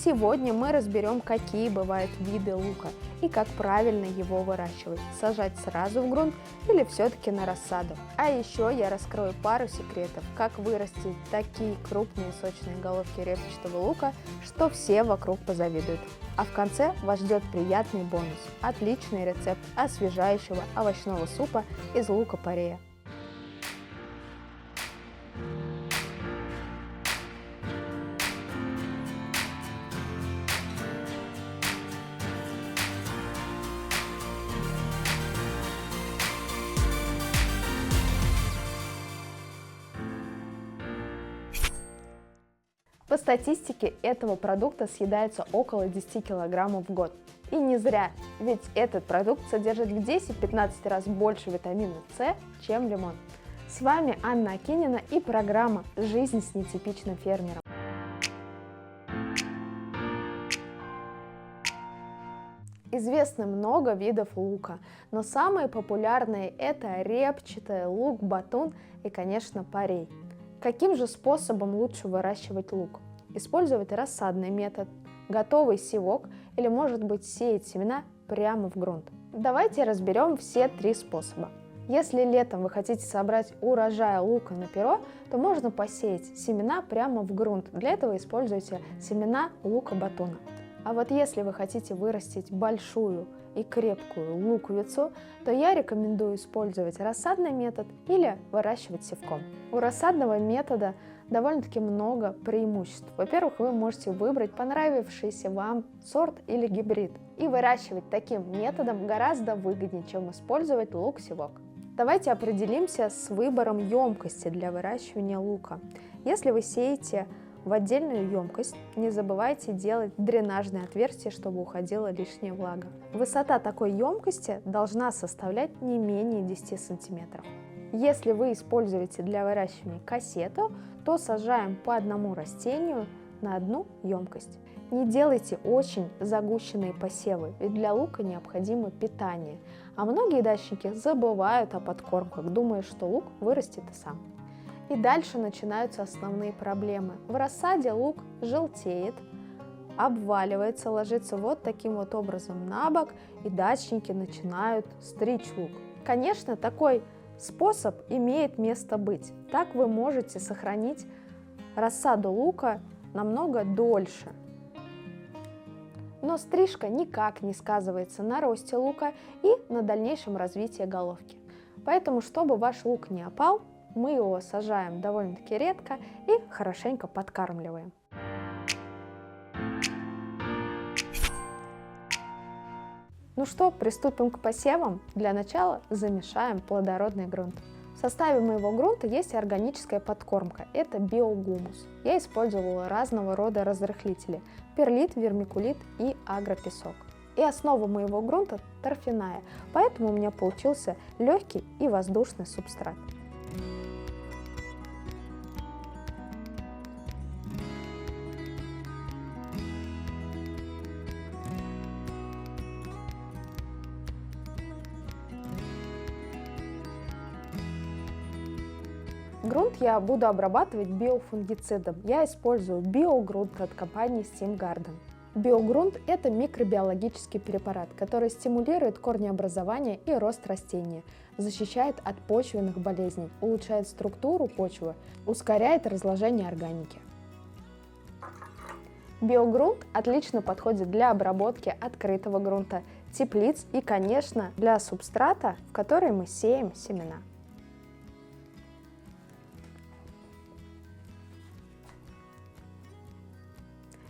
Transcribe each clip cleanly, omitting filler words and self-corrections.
Сегодня мы разберем, какие бывают виды лука и как правильно его выращивать, сажать сразу в грунт или все-таки на рассаду. А еще я раскрою пару секретов, как вырастить такие крупные сочные головки репчатого лука, что все вокруг позавидуют. А в конце вас ждет приятный бонус – отличный рецепт освежающего овощного супа из лука-порея. По статистике этого продукта съедается около 10 килограммов в год. И не зря, ведь этот продукт содержит в 10-15 раз больше витамина С, чем лимон. С вами Анна Акинина и программа «Жизнь с нетипичным фермером». Известно много видов лука, но самые популярные это репчатый, лук-батун и, конечно, порей. Каким же способом лучше выращивать лук? Использовать рассадный метод, готовый севок или, может быть, сеять семена прямо в грунт? Давайте разберем все три способа. Если летом вы хотите собрать урожай лука на перо, то можно посеять семена прямо в грунт. Для этого используйте семена лука-батуна. А вот если вы хотите вырастить большую и крепкую луковицу, то я рекомендую использовать рассадный метод или выращивать севком. У рассадного метода довольно-таки много преимуществ. Во-первых, вы можете выбрать понравившийся вам сорт или гибрид. И выращивать таким методом гораздо выгоднее, чем использовать лук-севок. Давайте определимся с выбором емкости для выращивания лука. Если вы сеете в отдельную емкость, не забывайте делать дренажные отверстия, чтобы уходила лишняя влага. Высота такой емкости должна составлять не менее 10 сантиметров. Если вы используете для выращивания кассету, то сажаем по одному растению на одну емкость. Не делайте очень загущенные посевы, ведь для лука необходимо питание. А многие дачники забывают о подкормках, думая, что лук вырастет и сам. И дальше начинаются основные проблемы. В рассаде лук желтеет, обваливается, ложится вот таким вот образом на бок, и дачники начинают стричь лук. Конечно, такой способ имеет место быть. Так вы можете сохранить рассаду лука намного дольше. Но стрижка никак не сказывается на росте лука и на дальнейшем развитии головки. Поэтому, чтобы ваш лук не опал, мы его сажаем довольно-таки редко и хорошенько подкармливаем. Ну что, приступим к посевам? Для начала замешаем плодородный грунт. В составе моего грунта есть органическая подкормка, это биогумус. Я использовала разного рода разрыхлители – перлит, вермикулит и агропесок. И основа моего грунта – торфяная, поэтому у меня получился легкий и воздушный субстрат. Грунт я буду обрабатывать биофунгицидом. Я использую биогрунт от компании Steam Garden. Биогрунт – это микробиологический препарат, который стимулирует корнеобразование и рост растения, защищает от почвенных болезней, улучшает структуру почвы, ускоряет разложение органики. Биогрунт отлично подходит для обработки открытого грунта, теплиц и, конечно, для субстрата, в который мы сеем семена.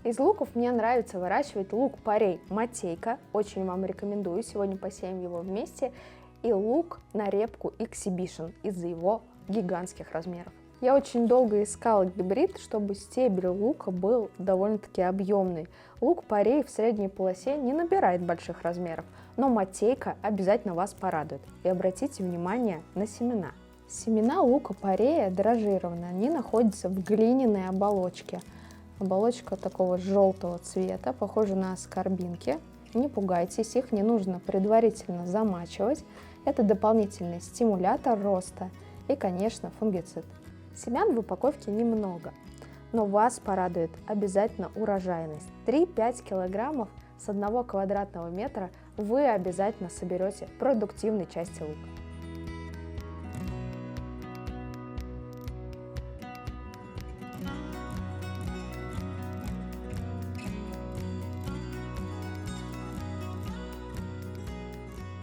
Из луков мне нравится выращивать лук-порей Матейка, очень вам рекомендую, сегодня посеем его вместе, и лук на репку Exhibition из-за его гигантских размеров. Я очень долго искала гибрид, чтобы стебель лука был довольно-таки объемный. Лук-порей в средней полосе не набирает больших размеров, но Матейка обязательно вас порадует. И обратите внимание на семена. Семена лука-порея дрожжированы, они находятся в глиняной оболочке. Оболочка такого желтого цвета, похожа на аскорбинки. Не пугайтесь, их не нужно предварительно замачивать. Это дополнительный стимулятор роста и, конечно, фунгицид. Семян в упаковке немного, но вас порадует обязательно урожайность. 3-5 килограммов с 1 квадратного метра вы обязательно соберете продуктивной части лука.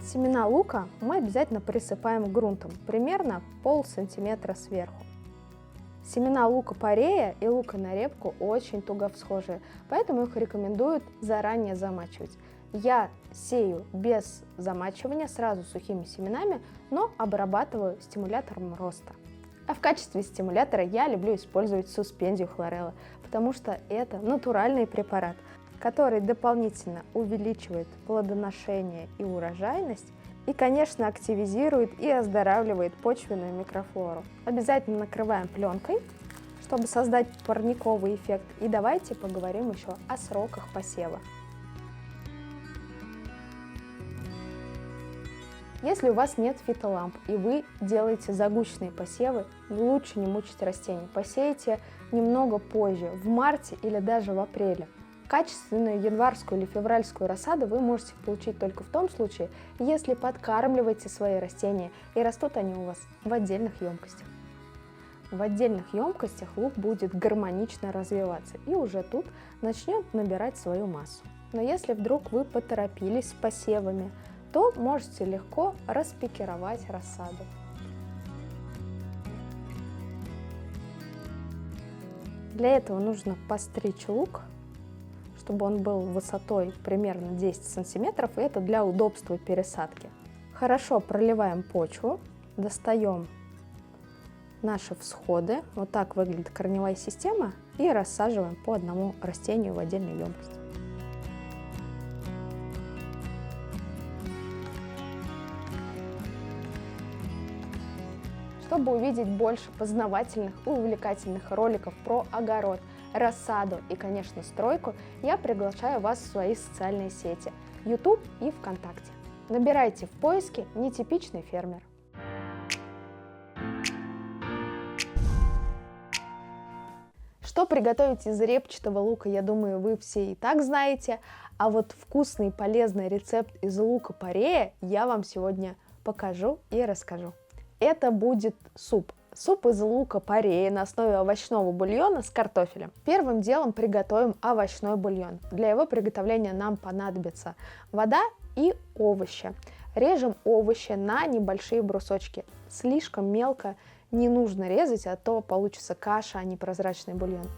Семена лука мы обязательно присыпаем грунтом, примерно полсантиметра сверху. Семена лука-порея и лука на репку очень туго всхожие, поэтому их рекомендуют заранее замачивать. Я сею без замачивания, сразу сухими семенами, но обрабатываю стимулятором роста. А в качестве стимулятора я люблю использовать суспензию хлореллы, потому что это натуральный препарат, который дополнительно увеличивает плодоношение и урожайность, и, конечно, активизирует и оздоравливает почвенную микрофлору. Обязательно накрываем пленкой, чтобы создать парниковый эффект. И давайте поговорим еще о сроках посева. Если у вас нет фитоламп и вы делаете загущенные посевы, лучше не мучить растения. Посейте немного позже, в марте или даже в апреле. Качественную январскую или февральскую рассаду вы можете получить только в том случае, если подкармливаете свои растения и растут они у вас в отдельных емкостях. В отдельных емкостях лук будет гармонично развиваться и уже тут начнет набирать свою массу. Но если вдруг вы поторопились с посевами, то можете легко распикировать рассаду. Для этого нужно постричь лук, чтобы он был высотой примерно 10 сантиметров, и это для удобства пересадки. Хорошо проливаем почву, достаем наши всходы, вот так выглядит корневая система, и рассаживаем по одному растению в отдельную емкость. Чтобы увидеть больше познавательных и увлекательных роликов про огород, рассаду и, конечно, стройку, я приглашаю вас в свои социальные сети YouTube и ВКонтакте. Набирайте в поиске «Нетипичный фермер». Что приготовить из репчатого лука, я думаю, вы все и так знаете, а вот вкусный и полезный рецепт из лука-порея я вам сегодня покажу и расскажу. Это будет суп. Суп из лука-порея на основе овощного бульона с картофелем. Первым делом приготовим овощной бульон. Для его приготовления нам понадобится вода и овощи. Режем овощи на небольшие брусочки. Слишком мелко не нужно резать, а то получится каша, а не прозрачный бульон.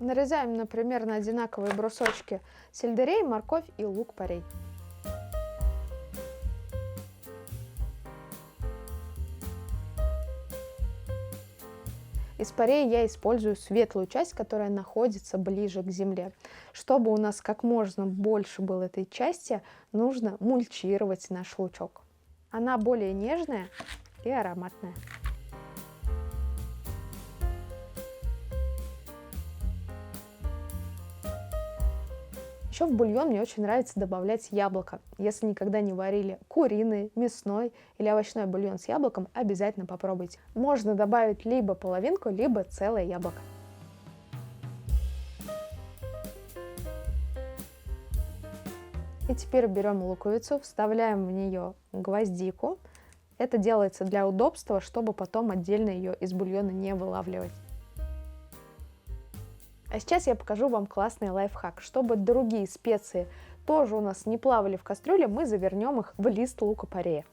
Нарезаем, например, на одинаковые брусочки сельдерей, морковь и лук-порей. Из порея я использую светлую часть, которая находится ближе к земле. Чтобы у нас как можно больше было этой части, нужно мульчировать наш лучок. Она более нежная и ароматная. Еще в бульон мне очень нравится добавлять яблоко. Если никогда не варили куриный, мясной или овощной бульон с яблоком, обязательно попробуйте. Можно добавить либо половинку, либо целое яблоко. И теперь берем луковицу, вставляем в нее гвоздику. Это делается для удобства, чтобы потом отдельно ее из бульона не вылавливать. А сейчас я покажу вам классный лайфхак. Чтобы другие специи тоже у нас не плавали в кастрюле, мы завернем их в лист лука-порея.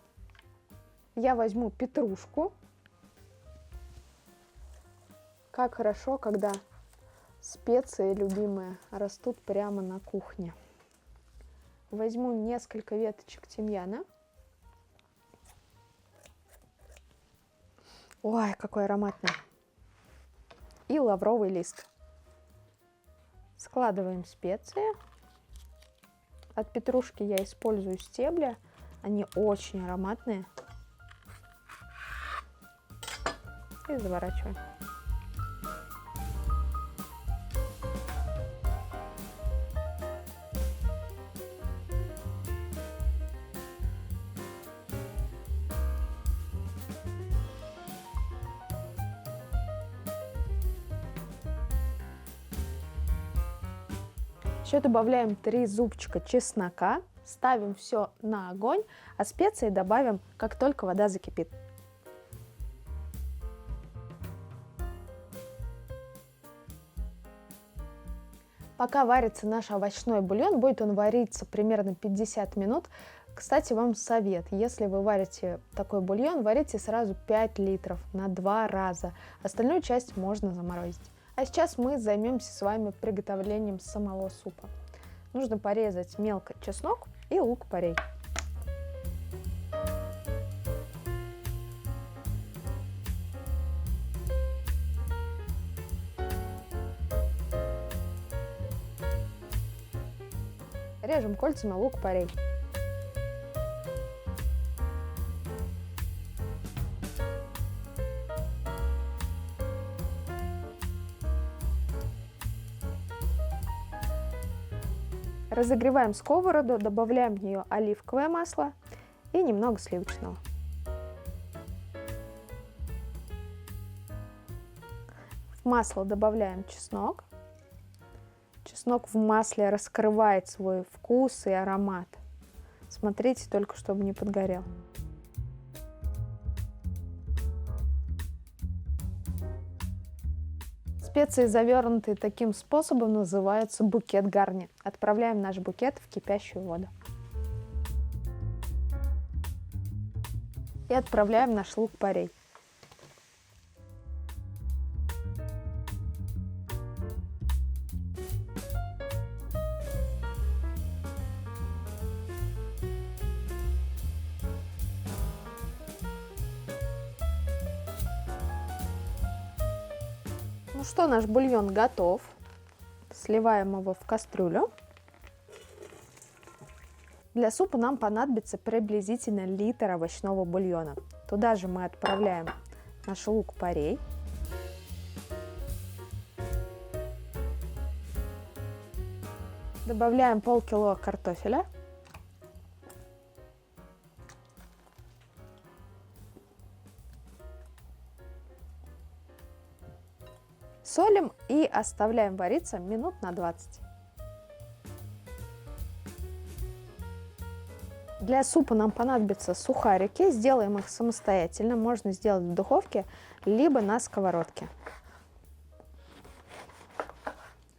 Я возьму петрушку. Как хорошо, когда специи любимые растут прямо на кухне. Возьму несколько веточек тимьяна. Ой, какой ароматный. И лавровый лист. Складываем специи. От петрушки я использую стебли. Они очень ароматные. И заворачиваем. Еще добавляем 3 зубчика чеснока, ставим все на огонь, а специи добавим, как только вода закипит. Пока варится наш овощной бульон, будет он вариться примерно 50 минут. Кстати, вам совет, если вы варите такой бульон, варите сразу 5 литров на 2 раза. Остальную часть можно заморозить. А сейчас мы займемся с вами приготовлением самого супа. Нужно порезать мелко чеснок и лук-порей. Режем кольцами лук-порей. Разогреваем сковороду, добавляем в нее оливковое масло и немного сливочного. В масло добавляем чеснок. Чеснок в масле раскрывает свой вкус и аромат. Смотрите только, чтобы не подгорел. Специи, завернутые таким способом, называются букет гарни. Отправляем наш букет в кипящую воду. И отправляем наш лук-порей. Ну что, наш бульон готов. Сливаем его в кастрюлю. Для супа нам понадобится приблизительно литр овощного бульона. Туда же мы отправляем наш лук-порей. Добавляем полкило картофеля. Солим и оставляем вариться минут на 20. Для супа нам понадобятся сухарики. Сделаем их самостоятельно. Можно сделать в духовке, либо на сковородке.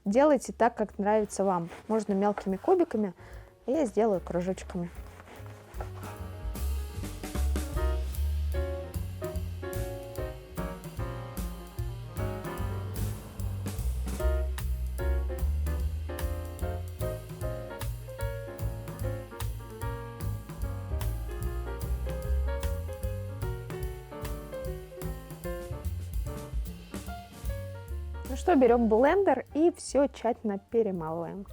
Делайте так, как нравится вам. Можно мелкими кубиками, а я сделаю кружочками. Ну что, берем блендер и все тщательно перемалываем.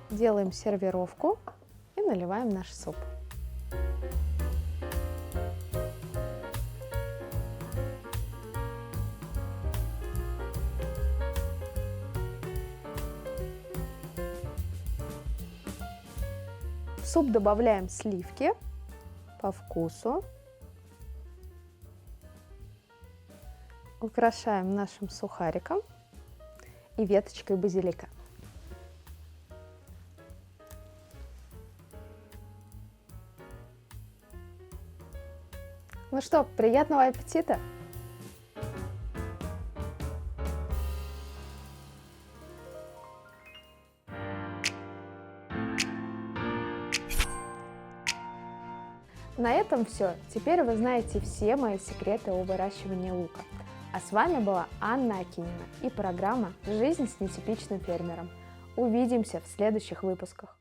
Делаем сервировку. И наливаем наш суп. В суп добавляем сливки по вкусу. Украшаем нашим сухариком и веточкой базилика. Ну что, приятного аппетита! На этом все. Теперь вы знаете все мои секреты о выращивании лука. А с вами была Анна Акинина и программа «Жизнь с нетипичным фермером». Увидимся в следующих выпусках.